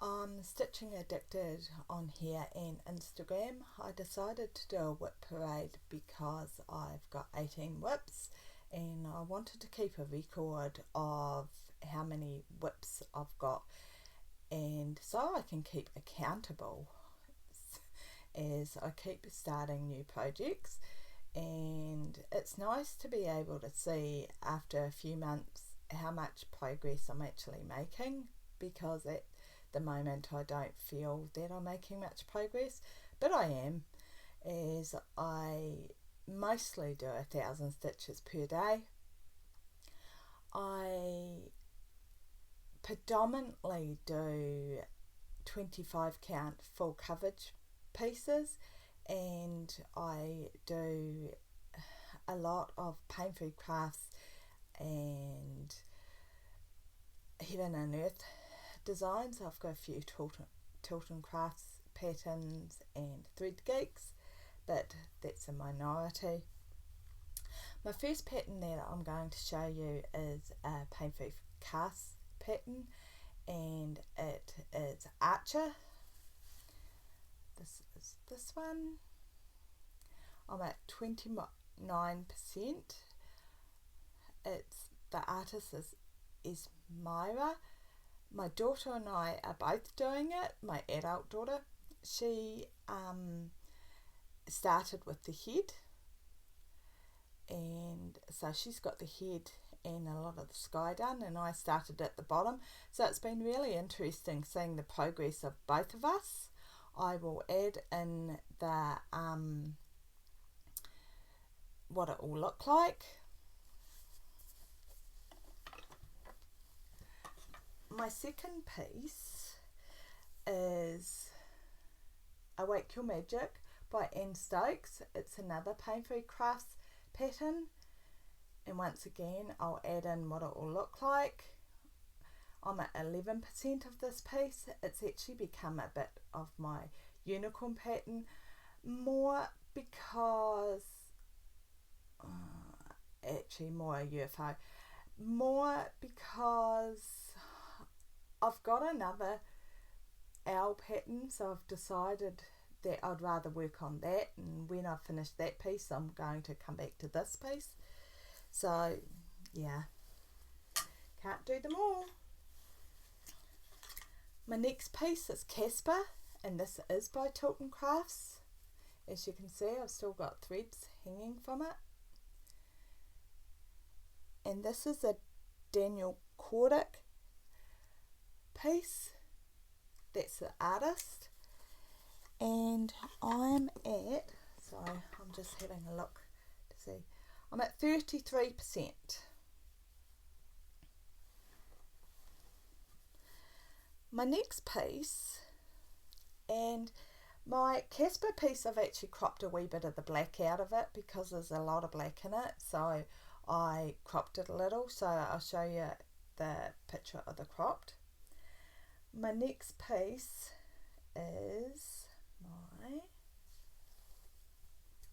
I'm Stitching Addicted on here and Instagram. I decided to do a whip parade because I've got 18 whips and I wanted to keep a record of how many whips I've got, and so I can keep accountable as I keep starting new projects. And it's nice to be able to see after a few months how much progress I'm actually making, because at the moment I don't feel that I'm making much progress, but I am, as I mostly do 1,000 stitches per day. I predominantly do 25 count full coverage pieces, and I do a lot of pain-free crafts and heaven and earth designs. I've got a few Tilton Crafts patterns and thread geeks, but that's a minority. My first pattern that I'm going to show you is a pain-free cast pattern, and it is Archer. This is this one. I'm at 29%. The artist is Myra. My daughter and I are both doing it. My adult daughter, she started with the head, and so she's got the head and a lot of the sky done, and I started at the bottom. So it's been really interesting seeing the progress of both of us. I will add in the what it will look like. My second piece is Awake Your Magic by Anne Stokes. It's another pain-free crafts pattern, and once again I'll add in what it will look like. I'm at 11% of this piece. It's actually become a bit of my unicorn pattern, more because actually more a UFO, more because I've got another owl pattern, so I've decided that I'd rather work on that, and when I've finished that piece I'm going to come back to this piece. So yeah, can't do them all. My next piece is Casper, and this is by Tilton Crafts. As you can see, I've still got threads hanging from it. And this is a Daniel Cordick piece. That's the artist. And I'm at, sorry, I'm just having a look to see, I'm at 33%. My next piece, and my Casper piece, I've actually cropped a wee bit of the black out of it because there's a lot of black in it, so I cropped it a little, so I'll show you the picture of the cropped. My next piece is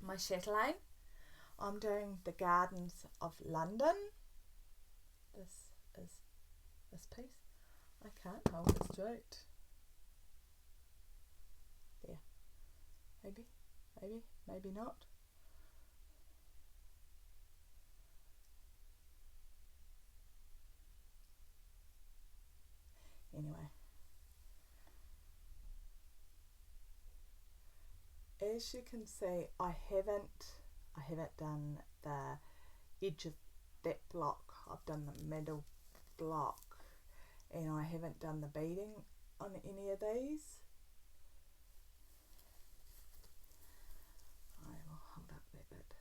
my Chatelaine. I'm doing the Gardens of London. This is this piece. I can't hold it straight. There. Maybe not. Anyway, as you can see, I haven't done the edge of that block. I've done the middle block, and I haven't done the beading on any of these. I will hold up that bit.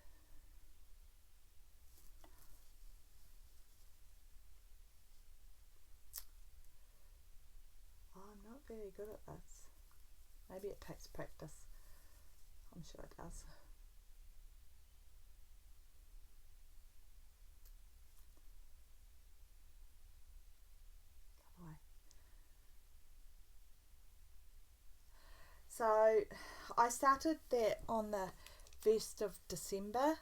I'm not very good at this. Maybe it takes practice. I'm sure it does. So I started that on the 1st of December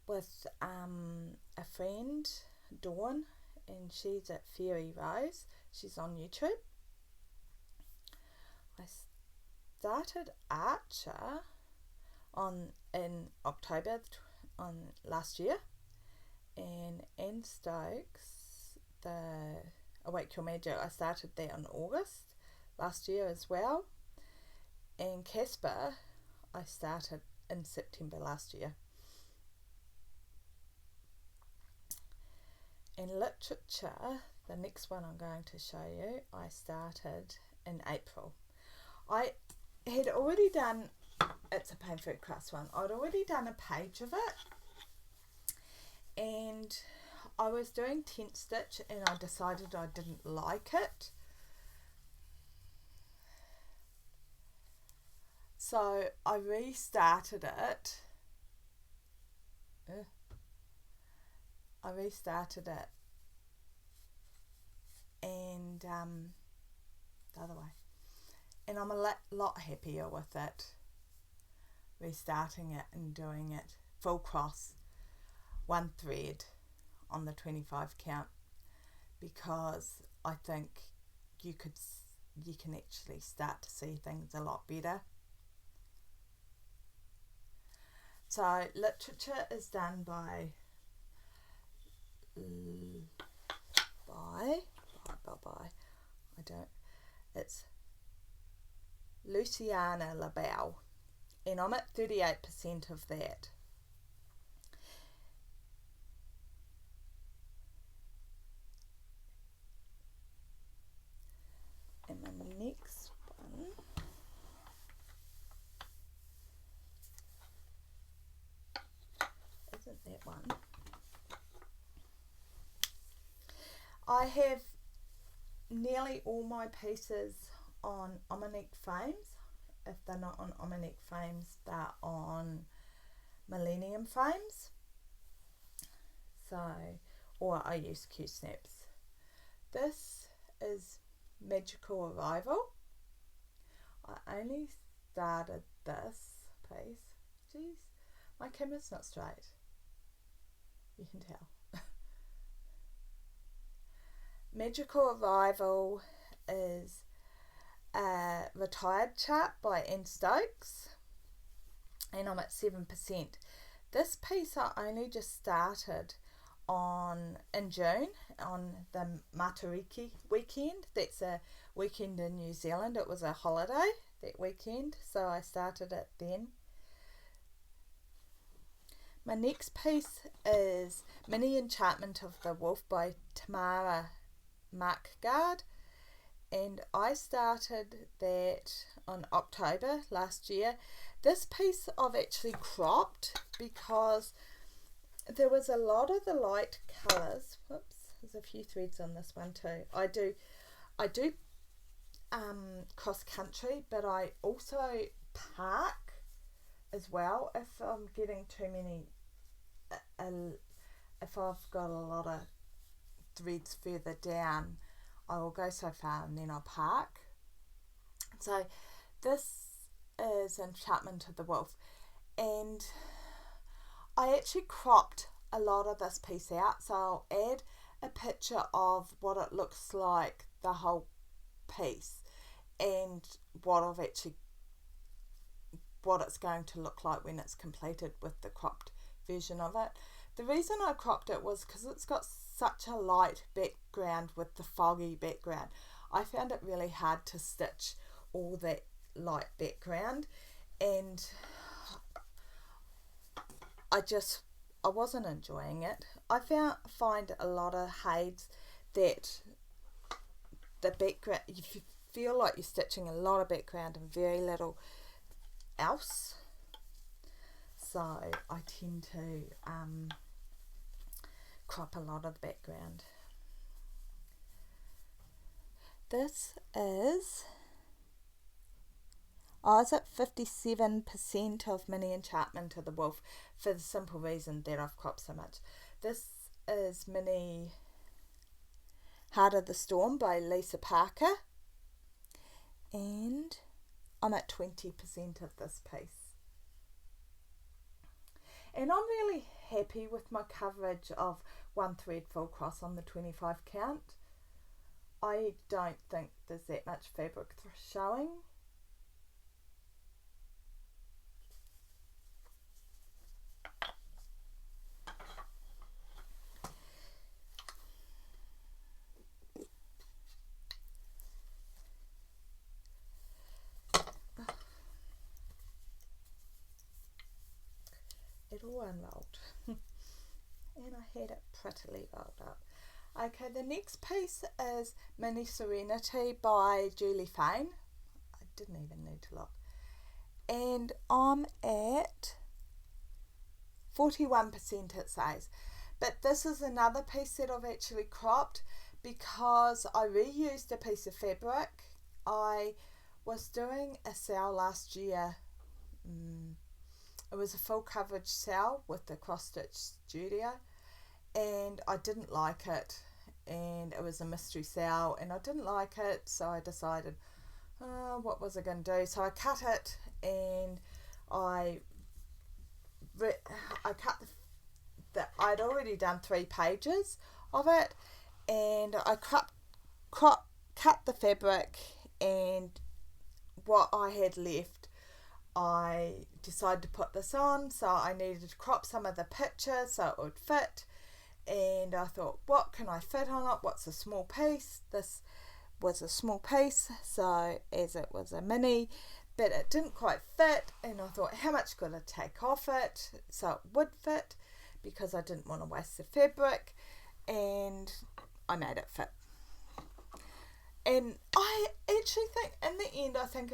with a friend, Dawn, and she's at Fairy Rose. She's on YouTube. I started Archer in October on last year, and Anne Stokes, the Awake Your Magic, I started that in August last year as well, and Casper I started in September last year. In literature, the next one I'm going to show you, I started in April. I had already done, it's a Pain Fruit Crust one, I'd already done a page of it, and I was doing tent stitch and I decided I didn't like it. So I restarted it. And the other way. And I'm a lot happier with it. Restarting it and doing it full cross, one thread on the 25 count, because I think you can actually start to see things a lot better. So literature is done by it's Luciana LaBelle, and I'm at 38% of that. And the next one isn't that one. I have nearly all my pieces on Omnique frames. If they're not on Omnique frames, they're on Millennium frames. So, or I use Q-snaps. This is Magical Arrival. I only started this piece. Jeez, my camera's not straight. You can tell. Magical Arrival is a retired chart by Anne Stokes, and I'm at 7%. This piece I only just started in June on the Matariki weekend. That's a weekend in New Zealand. It was a holiday that weekend, so I started it then. My next piece is Mini Enchantment of the Wolf by Tamara Markgard, and I started that on October last year. This piece I've actually cropped because there was a lot of the light colours. Whoops, there's a few threads on this one too. I do cross country, but I also park as well if I'm getting too many, if I've got a lot of threads further down, I will go so far and then I'll park. So this is Enchantment of the Wolf, and I actually cropped a lot of this piece out, so I'll add a picture of what it looks like, the whole piece, and what it's going to look like when it's completed with the cropped version of it. The reason I cropped it was because it's got such a light background with the foggy background. I found it really hard to stitch all that light background, and I wasn't enjoying it. I find a lot of hides that the background, you feel like you're stitching a lot of background and very little else. So I tend to crop a lot of the background. This is, I was at 57% of Mini Enchantment of the Wolf for the simple reason that I've cropped so much. This is Mini Heart of the Storm by Lisa Parker, and I'm at 20% of this piece. And I'm really happy with my coverage of one thread full cross on the 25 count. I don't think there's that much fabric showing it all unrolled. And I had it prettily rolled up. Okay, the next piece is Mini Serenity by Julie Fane. I didn't even need to look. And I'm at 41% it says. But this is another piece that I've actually cropped because I reused a piece of fabric. I was doing a sale last year. It was a full coverage sale with the cross stitch studio, and I didn't like it, and it was a mystery sale and I didn't like it, so I decided what was I going to do. So I cut it, and I cut I'd already done 3 pages of it, and I cut the fabric, and what I had left I decided to put this on, so I needed to crop some of the picture so it would fit. And I thought, what can I fit on it? What's a small piece? This was a small piece, so as it was a mini, but it didn't quite fit. And I thought, how much could I take off it so it would fit, because I didn't want to waste the fabric. And I made it fit. And I actually think, in the end, I think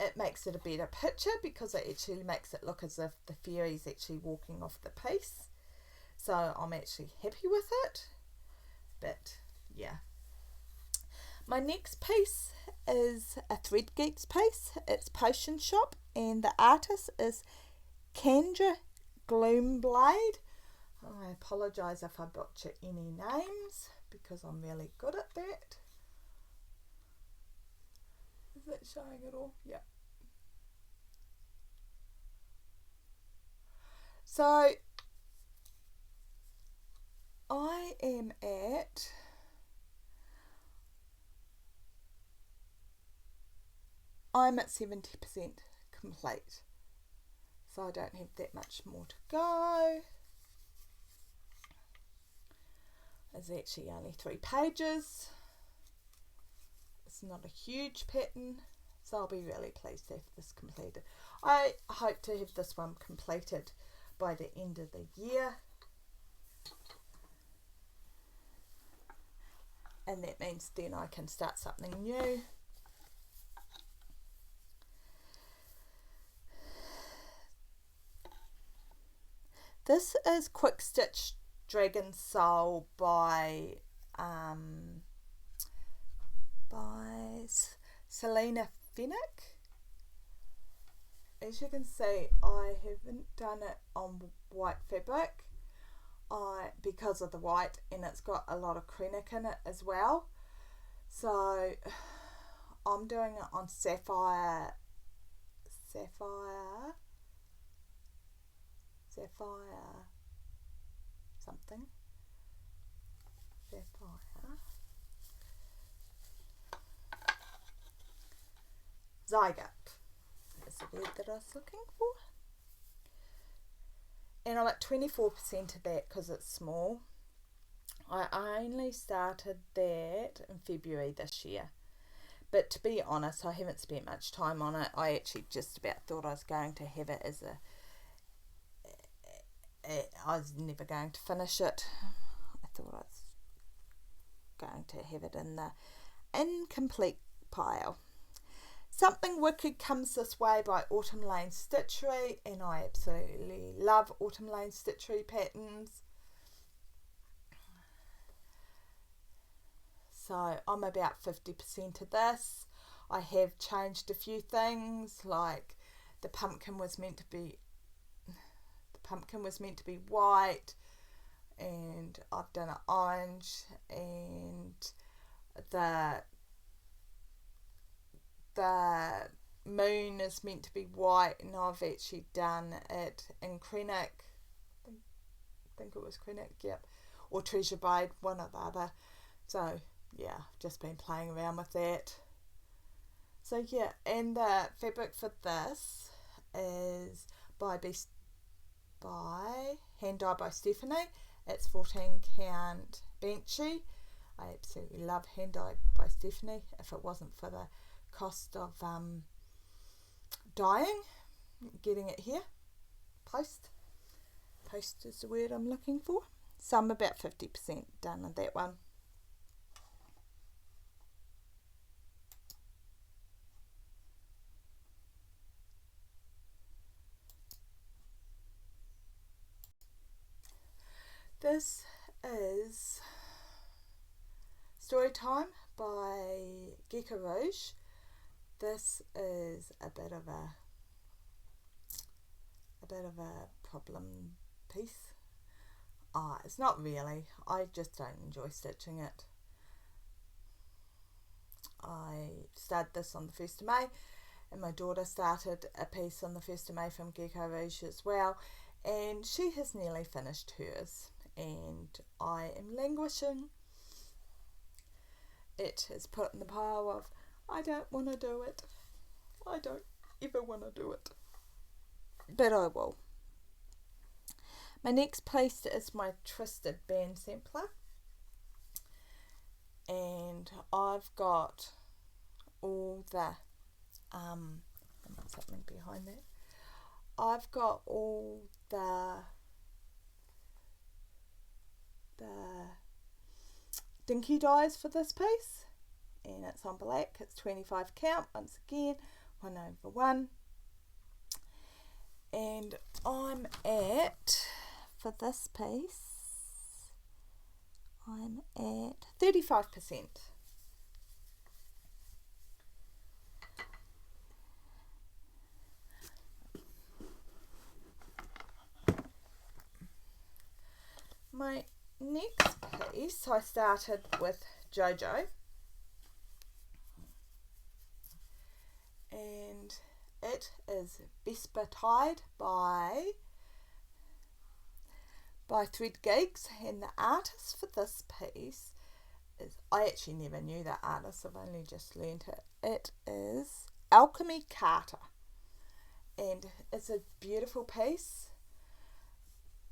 it makes it a better picture, because it actually makes it look as if the fairy's actually walking off the piece. So I'm actually happy with it. But yeah. My next piece is a Thread Geeks piece. It's Potion Shop, and the artist is Kendra Gloomblade. I apologise if I butcher any names, because I'm really good at that. Is it showing it all? Yeah. So I'm at 70% complete. So I don't have that much more to go. There's actually only 3 pages. It's not a huge pattern, so I'll be really pleased to have this completed. I hope to have this one completed by the end of the year. And that means then I can start something new. This is Quick Stitch Dragon Soul by Selena Fennick. As you can see, I haven't done it on white fabric because of the white, and it's got a lot of Krennic in it as well. So I'm doing it on sapphire something. Sapphire. Zygote is the word that I was looking for. And I'm at 24% of that because it's small. I only started that in February this year. But to be honest, I haven't spent much time on it. I actually just about thought I was going to have it as I was never going to finish it. I thought I was going to have it in the incomplete pile. Something Wicked comes this way by Autumn Lane Stitchery, and I absolutely love Autumn Lane Stitchery patterns. So I'm about 50% of this. I have changed a few things, like the pumpkin was meant to be white, and I've done it orange, and the moon is meant to be white, and I've actually done it in Krennic. I think it was Krennic, yep, or Treasure Braid, one or the other. So yeah, just been playing around with that. So yeah, and the fabric for this is hand dyed by Stephanie. It's 14 count Benchy. I absolutely love hand dyed by Stephanie. If it wasn't for the cost of dyeing, getting it here post, post is the word I'm looking for. So I'm about 50% done on that one. This is Story Time by Gecko Rouge. This is a bit of a problem piece. It's not really. I just don't enjoy stitching it. I started this on the 1st of May, and my daughter started a piece on the 1st of May from Gecko Rouge as well, and she has nearly finished hers, and I am languishing. It is put in the pile of I don't want to do it. I don't ever want to do it, but I will. My next piece is my Twisted Band Sampler, and I've got all the something behind that. I've got all the dinky dies for this piece, and it's on black. It's 25 count once again, 1/1, and I'm at, for this piece, I'm at 35%. My next piece, I started with JoJo, and it is Bespoke by Thread Gigs, and the artist for this piece is, I actually never knew that artist, I've only just learnt it. It is Alchemy Carter, and it's a beautiful piece,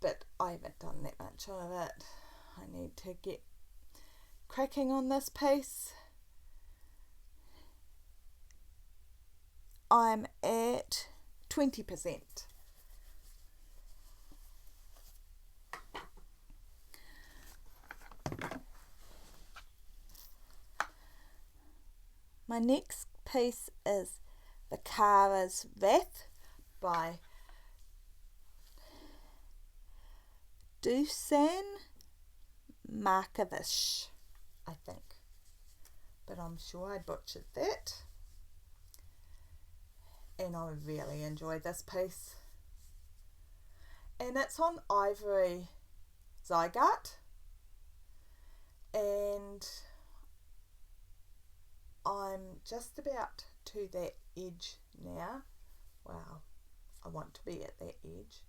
but I haven't done that much of it. I need to get cracking on this piece. I'm at 20%. My next piece is Vakara's Wrath by Dusan Markovic, I think, but I'm sure I butchered that. And I really enjoyed this piece, and it's on Ivory Zygarde, and I'm just about to that edge now. Well, I want to be at that edge.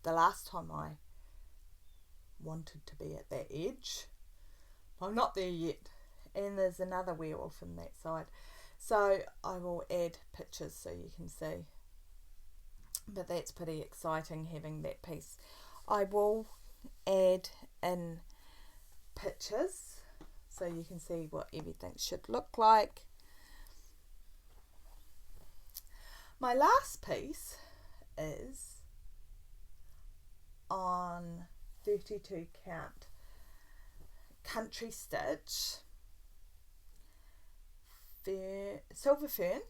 The last time I wanted to be at that edge, I'm not there yet, and there's another werewolf in that side, so I will add pictures so you can see, but that's pretty exciting having that piece. I will add in pictures so you can see what everything should look like. My last piece is on 32 count Country Stitch Silver Fern,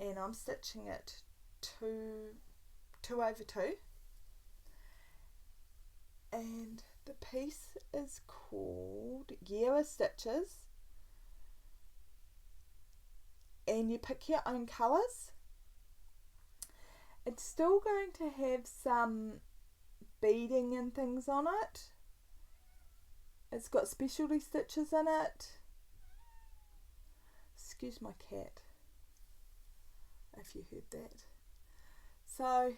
and I'm stitching it 2/2, and the piece is called Year of Stitches, and you pick your own colours. It's still going to have some beading and things on it. It's got specialty stitches in it. Excuse my cat if you heard that. So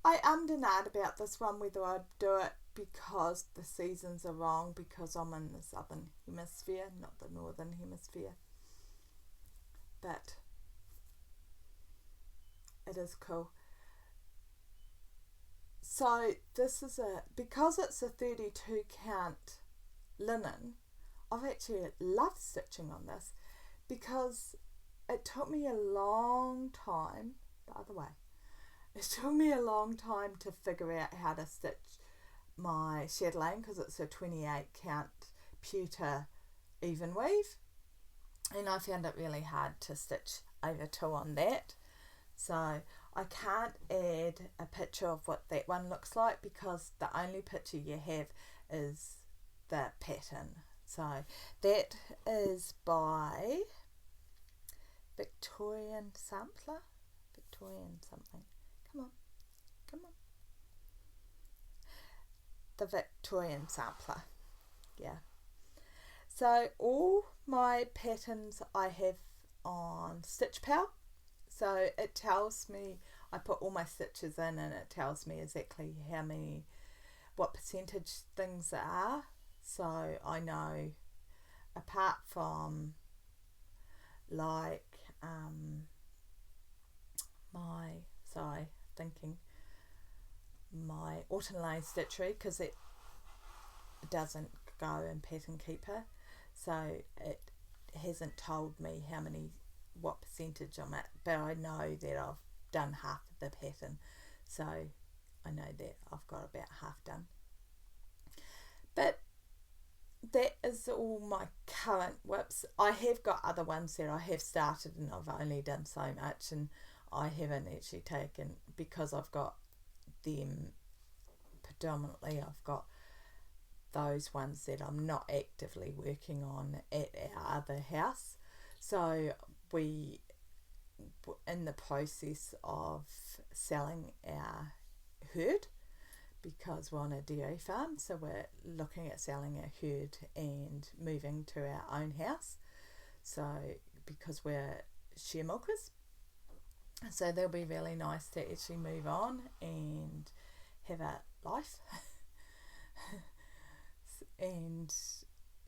I ummed and ahed about this one, whether I'd do it because the seasons are wrong, because I'm in the southern hemisphere, not the northern hemisphere. But it is cool. So this is because it's a 32 count linen, I've actually loved stitching on this, because it took me a long time, the other way, it took me a long time to figure out how to stitch my Chatelaine because it's a 28 count pewter even weave, and I found it really hard to stitch over 2 on that. So I can't add a picture of what that one looks like because the only picture you have is the pattern. So that is by Victorian Sampler, Victorian something. Come on. The Victorian Sampler, yeah. So all my patterns I have on Stitch Pal. So it tells me, I put all my stitches in and it tells me exactly what percentage things there are. So I know, apart from like my Autumn Lane Stitchery, because it doesn't go in Pattern Keeper, so it hasn't told me what percentage I'm at, but I know that I've done half of the pattern, so I know that I've got about half done. But that is all my current whips. I have got other ones that I have started and I've only done so much, and I haven't actually taken, because I've got them predominantly, I've got those ones that I'm not actively working on at our other house. So we in the process of selling our herd because we're on a dairy farm, so we're looking at selling our herd and moving to our own house, so because we're share milkers, so they'll be really nice to actually move on and have a life and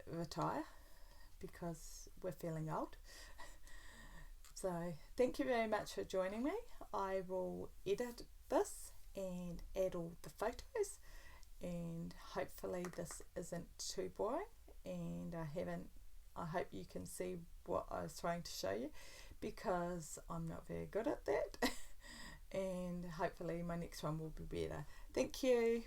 retire because we're feeling old. So thank you very much for joining me. I will edit this and add all the photos, and hopefully this isn't too boring, and I hope you can see what I was trying to show you, because I'm not very good at that and hopefully my next one will be better. Thank you.